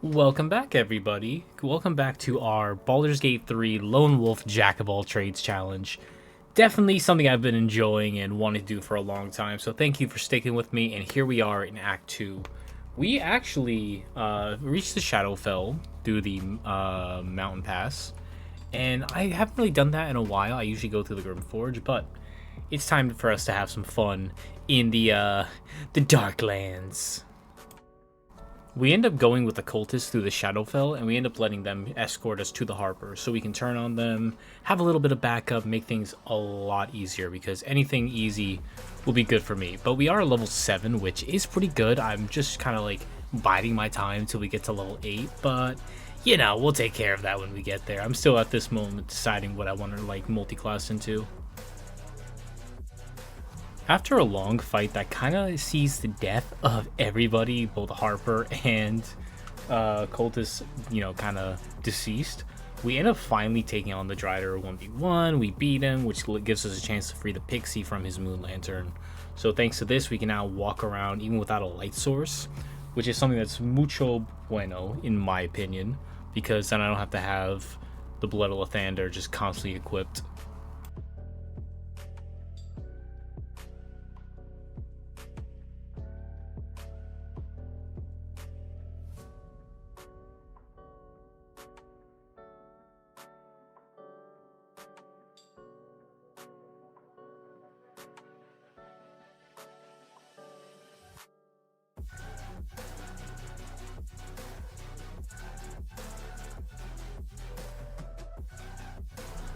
Welcome back, everybody. Welcome back to our Baldur's Gate 3 Lone Wolf Jack of All Trades challenge. Definitely something I've been enjoying and wanting to do for a long time, so thank you for sticking with me, and here we are in Act 2. We actually reached the Shadowfell through the mountain pass, and I haven't really done that in a while. I usually go through the Grim Forge, but it's time for us to have some fun in the Darklands. We end up going with the cultists through the Shadowfell, and we end up letting them escort us to the Harper, so we can turn on them, have a little bit of backup, make things a lot easier, because anything easy will be good for me. But we are level 7, which is pretty good. I'm just kind of like biding my time till we get to level 8, but you know, we'll take care of that when we get there. I'm still at this moment deciding what I want to like multi-class into. After a long fight that kind of sees the death of everybody, both Harper and Cultist, kind of deceased, we end up finally taking on the Drider 1v1. We beat him, which gives us a chance to free the Pixie from his Moon Lantern. So thanks to this, we can now walk around even without a light source, which is something that's mucho bueno, in my opinion, because then I don't have to have the Blood of Lathander just constantly equipped.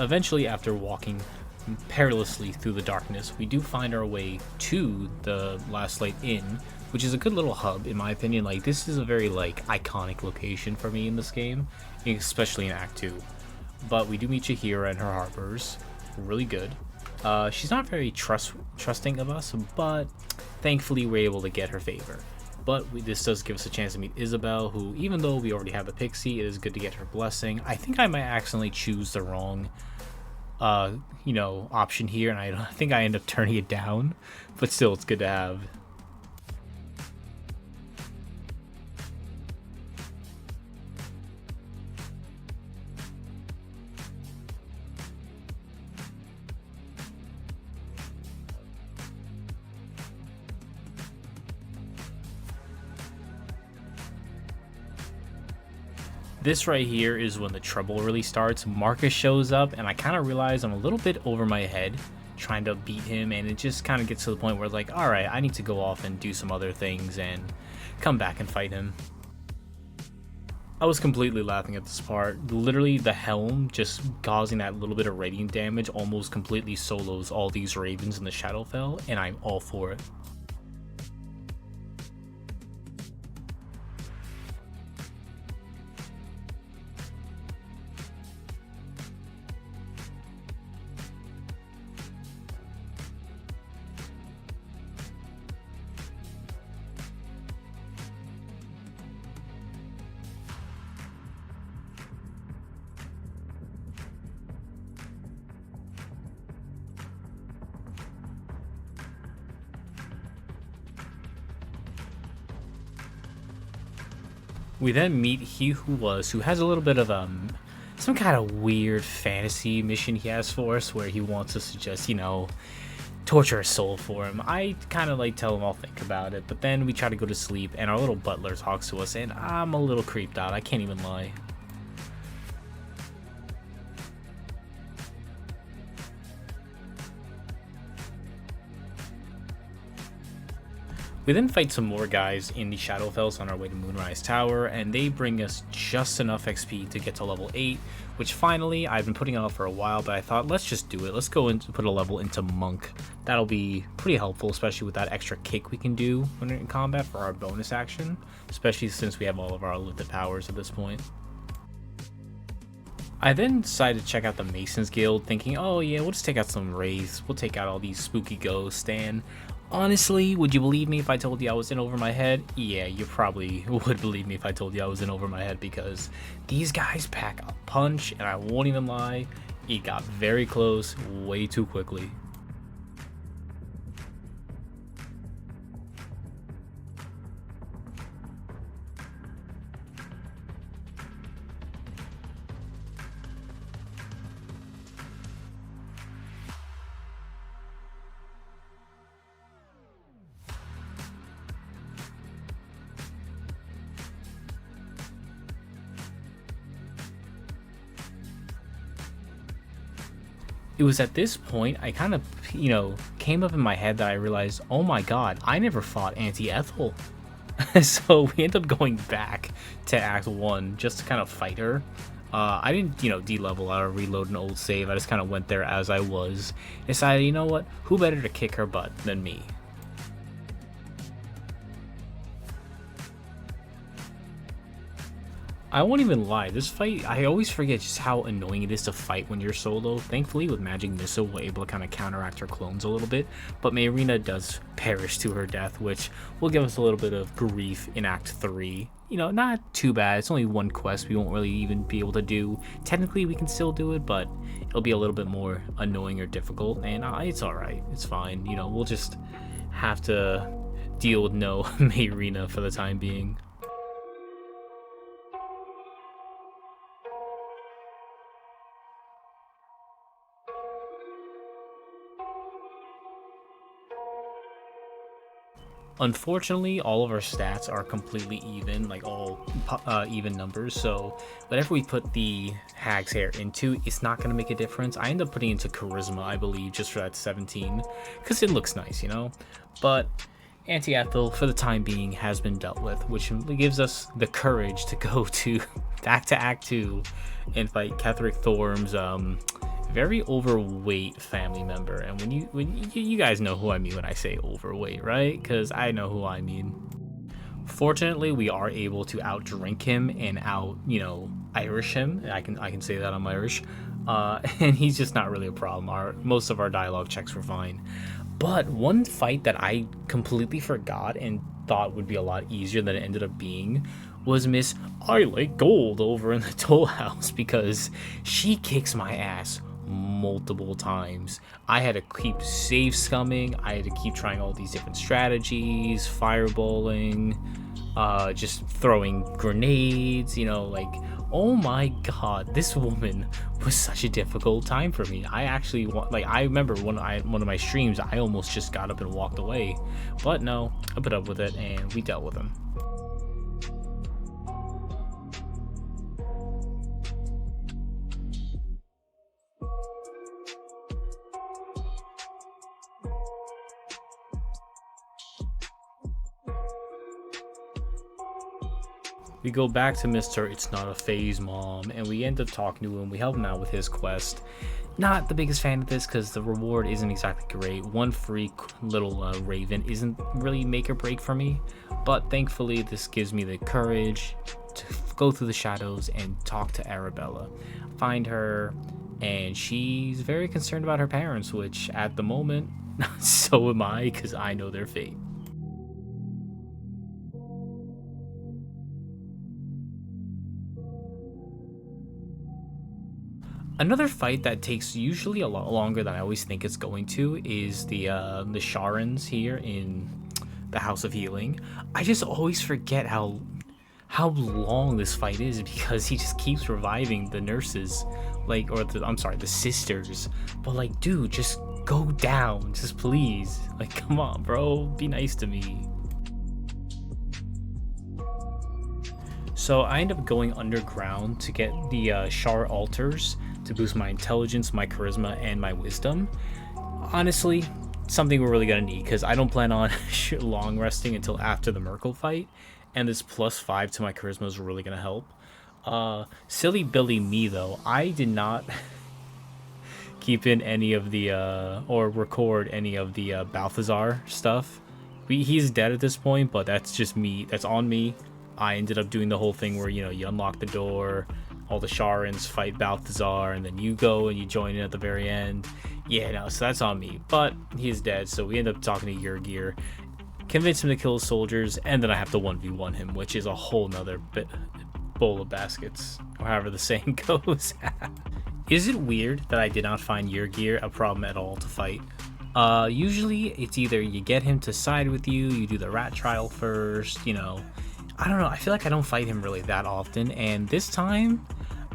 Eventually, after walking perilously through the darkness, we do find our way to the Last Light Inn, which is a good little hub in my opinion. Like, this is a very like iconic location for me in this game, especially in Act 2. But we do meet Jahira and her Harpers. Really good. She's not very trusting of us, but thankfully we're able to get her favor. But this does give us a chance to meet Isabel, who, even though we already have the Pixie, it is good to get her blessing. I think I might accidentally choose the wrong option here, and I think I end up turning it down, but still, it's good to have. This right here is when the trouble really starts. Marcus shows up, and I kind of realize I'm a little bit over my head trying to beat him, and it just kind of gets to the point where it's like, alright, I need to go off and do some other things and come back and fight him. I was completely laughing at this part. Literally, the helm just causing that little bit of radiant damage almost completely solos all these ravens in the Shadowfell, and I'm all for it. We then meet He Who Was, who has a little bit of some kind of weird fantasy mission he has for us, where he wants us to just, torture a soul for him. I kind of like tell him I'll think about it, but then we try to go to sleep, and our little butler talks to us, and I'm a little creeped out. I can't even lie. We then fight some more guys in the Shadowfells on our way to Moonrise Tower, and they bring us just enough XP to get to level 8, which finally, I've been putting off for a while, but I thought, let's just do it. Let's go and put a level into Monk. That'll be pretty helpful, especially with that extra kick we can do when we're in combat for our bonus action, especially since we have all of our lifted powers at this point. I then decided to check out the Masons Guild, thinking, oh yeah, we'll just take out some wraiths, we'll take out all these spooky ghosts, and honestly, would you believe me if I told you I was in over my head? Yeah, you probably would believe me if I told you I was in over my head, because these guys pack a punch, and I won't even lie, it got very close way too quickly. It was at this point I kind of, came up in my head that I realized, oh my god, I never fought Auntie Ethel. So we end up going back to Act 1 just to kind of fight her. I didn't, de-level or reload an old save. I just kind of went there as I was. Decided, you know what? Who better to kick her butt than me? I won't even lie, this fight, I always forget just how annoying it is to fight when you're solo. Thankfully, with Magic Missile, we're able to kind of counteract her clones a little bit, but Myrkul does perish to her death, which will give us a little bit of grief in Act 3. Not too bad. It's only one quest we won't really even be able to do. Technically, we can still do it, but it'll be a little bit more annoying or difficult, and it's alright. It's fine. We'll just have to deal with no Myrkul for the time being. Unfortunately, all of our stats are completely even, like all even numbers, so whatever we put the Hag's Hair into, it's not going to make a difference. I end up putting it into Charisma, I believe, just for that 17, because it looks nice, But Auntie Ethel, for the time being, has been dealt with, which gives us the courage to go back to Act 2 and fight Ketheric Thorm's very overweight family member. And when you guys know who I mean when I say overweight, right? Because I know who I mean. Fortunately, we are able to outdrink him and Irish him. I can say that I'm Irish, and he's just not really a problem. Most of our dialogue checks were fine. But one fight that I completely forgot and thought would be a lot easier than it ended up being was Miss I Like Gold over in the Toll House, because she kicks my ass multiple times. I had to keep save scumming. I had to keep trying all these different strategies, fireballing, just throwing grenades, oh my god, this woman was such a difficult time for me. I actually I remember one of my streams, I almost just got up and walked away, but no, I put up with it and we dealt with him. We go back to Mr. It's Not a Phase Mom, and we end up talking to him. We help him out with his quest. Not the biggest fan of this because the reward isn't exactly great. One free little raven isn't really make or break for me, but thankfully this gives me the courage to go through the shadows and talk to Arabella. Find her, and she's very concerned about her parents, which at the moment, so am I, because I know their fate. Another fight that takes usually a lot longer than I always think it's going to is the Sharans here in the House of Healing. I just always forget how long this fight is, because he just keeps reviving the nurses, the sisters. But dude, just go down, just please. Come on, bro, be nice to me. So I end up going underground to get the Shar altars to boost my intelligence, my charisma, and my wisdom. Honestly, something we're really gonna need, because I don't plan on long resting until after the Myrkul fight, and this +5 to my charisma is really gonna help. Silly Billy me though, I did not keep in any of the or record any of the Balthazar stuff. He's dead at this point, but that's just me. That's on me. I ended up doing the whole thing where you unlock the door, all the Sharans fight Balthazar, and then you go and you join in at the very end. Yeah, no, so that's on me. But he's dead, so we end up talking to Yurgir, convince him to kill his soldiers, and then I have to 1v1 him, which is a whole nother bowl of baskets, or however the saying goes. Is it weird that I did not find Yurgir a problem at all to fight? Usually it's either you get him to side with you, you do the rat trial first, I don't know, I feel like I don't fight him really that often, and this time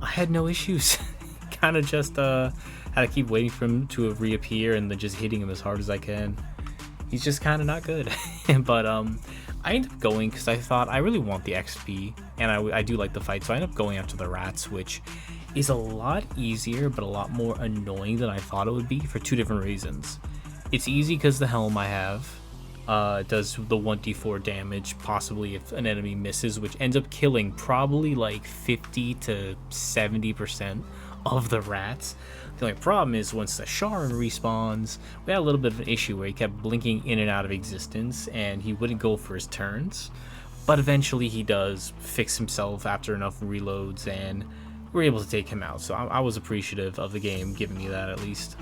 I had no issues. Kind of just had to keep waiting for him to reappear and then just hitting him as hard as I can. He's just kind of not good. But I ended up going because I thought I really want the XP, and I do like the fight, so I ended up going after the rats, which is a lot easier but a lot more annoying than I thought it would be for two different reasons. It's easy because the helm I have does the 1d4 damage, possibly if an enemy misses, which ends up killing probably like 50 to 70% of the rats. The only problem is once the Sharon respawns, we had a little bit of an issue where he kept blinking in and out of existence and he wouldn't go for his turns. But eventually he does fix himself after enough reloads and we're able to take him out. So I was appreciative of the game giving me that at least.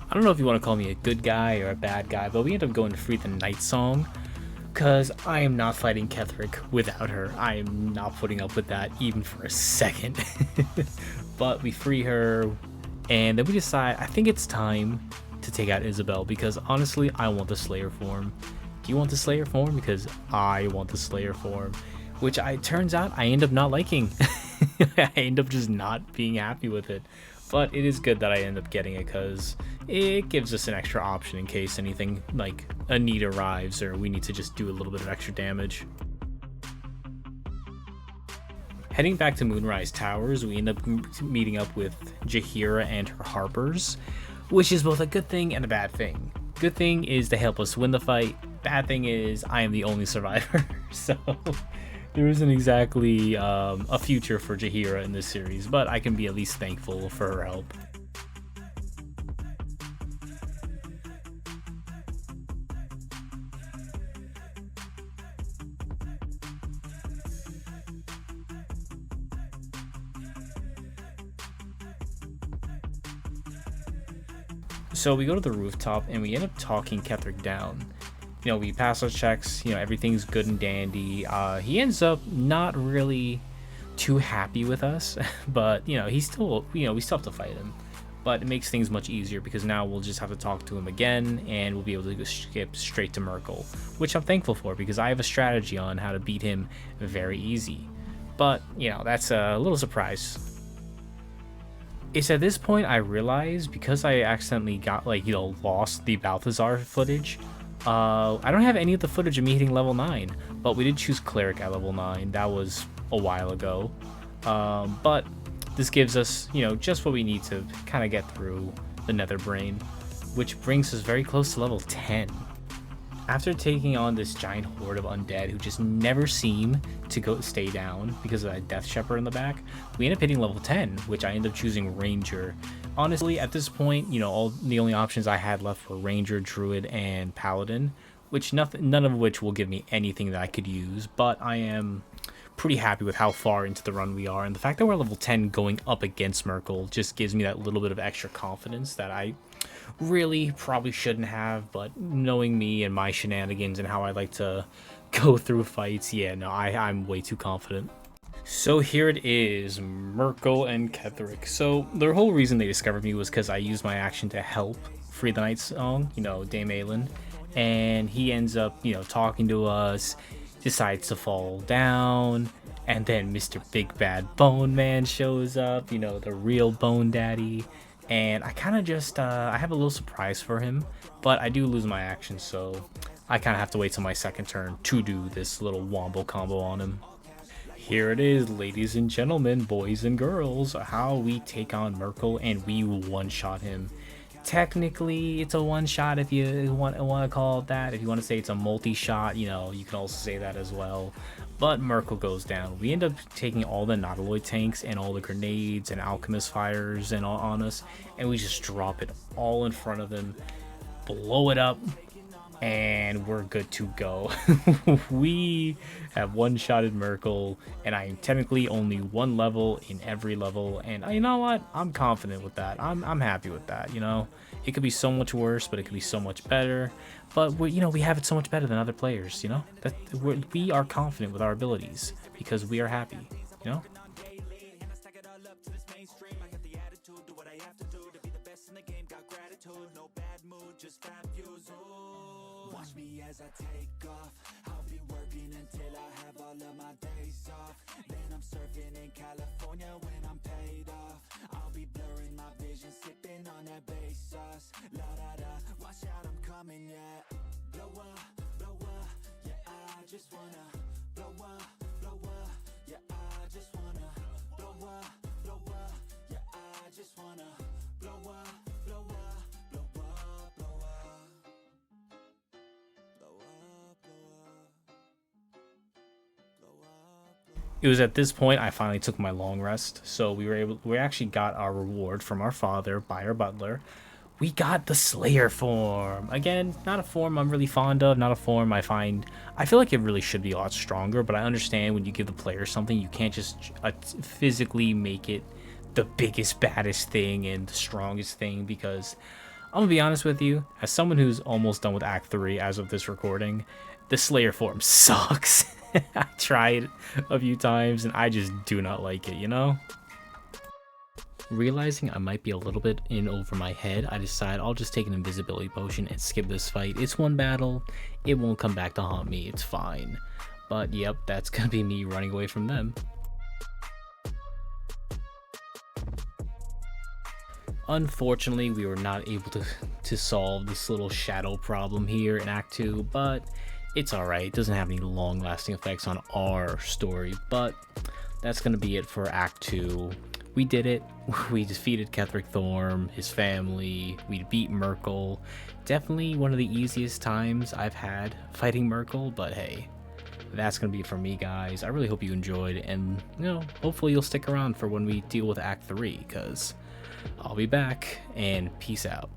I don't know if you want to call me a good guy or a bad guy, but we end up going to free the Night Song because I am not fighting Ketheric without her. I am not putting up with that even for a second. But we free her, and then we decide, I think it's time to take out Isabel because honestly, I want the Slayer form. Do you want the Slayer form? Because I want the Slayer form, which turns out I end up not liking. I end up just not being happy with it. But it is good that I end up getting it because it gives us an extra option in case anything like a need arrives or we need to just do a little bit of extra damage. Heading back to Moonrise Towers, we end up meeting up with Jaheira and her Harpers, which is both a good thing and a bad thing. Good thing is they help us win the fight. Bad thing is I am the only survivor, so there isn't exactly a future for Jaheira in this series, but I can be at least thankful for her help. So we go to the rooftop and we end up talking Ketheric down. You know, we pass our checks, you know, everything's good and dandy. He ends up not really too happy with us, but, you know, we still have to fight him. But it makes things much easier because now we'll just have to talk to him again and we'll be able to skip straight to Myrkul, which I'm thankful for because I have a strategy on how to beat him very easy. But, you know, that's a little surprise. It's at this point I realized because I accidentally got lost the Balthazar footage. I don't have any of the footage of me hitting level 9, but we did choose Cleric at level 9. That was a while ago. But this gives us, you know, just what we need to kind of get through the Nether Brain, which brings us very close to level 10. After taking on this giant horde of undead who just never seem to stay down because of that Death Shepherd in the back, we end up hitting level 10, which I end up choosing Ranger. Honestly, at this point, you know, the only options I had left were Ranger, Druid, and Paladin, which none of which will give me anything that I could use, but I am pretty happy with how far into the run we are, and the fact that we're level 10 going up against Myrkul just gives me that little bit of extra confidence that I really probably shouldn't have, but knowing me and my shenanigans and how I like to go through fights, yeah, no, I'm way too confident. So here it is, Myrkul and Ketheric. So the whole reason they discovered me was because I used my action to help free the Night Song, you know, Dame Aelin, and he ends up, you know, talking to us, decides to fall down, and then Mr. Big Bad Bone Man shows up, you know, the real Bone Daddy. And I kind of just, I have a little surprise for him, but I do lose my action, so I kind of have to wait till my second turn to do this little wombo combo on him. Here it is, ladies and gentlemen, boys and girls, how we take on Myrkul and we one-shot him. Technically, it's a one-shot if you want to call it that. If you want to say it's a multi-shot, you know, you can also say that as well. But Myrkul goes down. We end up taking all the Nautiloid tanks and all the grenades and alchemist fires and all on us, and we just drop it all in front of them, blow it up, and we're good to go. We have one-shotted Myrkul, and I am technically only one level in every level, and you know what? I'm confident with that. I'm happy with that, you know? It could be so much worse, but it could be so much better. But we have it so much better than other players, you know? We are confident with our abilities because we are happy, you know? Watch me as I take off. I'll be working until I have all of my days off. Then I'm surfing in California when I'm paid off. I'll be blurring my vision, sipping on that bass sauce. La da da, watch out, I'm coming, yeah. Blow up, yeah, I just wanna blow up, yeah, I just wanna blow up, It was at this point I finally took my long rest, so we actually got our reward from our father by our butler. We got the Slayer form. Again, not a form I'm really fond of, not a form I feel like it really should be a lot stronger, but I understand when you give the player something, you can't just physically make it the biggest, baddest thing and the strongest thing, because I'm gonna be honest with you, as someone who's almost done with Act 3 as of this recording, the Slayer form sucks. I tried a few times and I just do not like it, you know? Realizing I might be a little bit in over my head, I decide I'll just take an invisibility potion and skip this fight. It's one battle, it won't come back to haunt me, it's fine. But yep, that's gonna be me running away from them. Unfortunately, we were not able to solve this little shadow problem here in Act 2, but it's alright. It doesn't have any long-lasting effects on our story, but that's going to be it for Act 2. We did it. We defeated Ketheric Thorm, his family. We beat Myrkul. Definitely one of the easiest times I've had fighting Myrkul, but hey, that's going to be it for me, guys. I really hope you enjoyed, and, hopefully you'll stick around for when we deal with Act 3, because I'll be back, and peace out.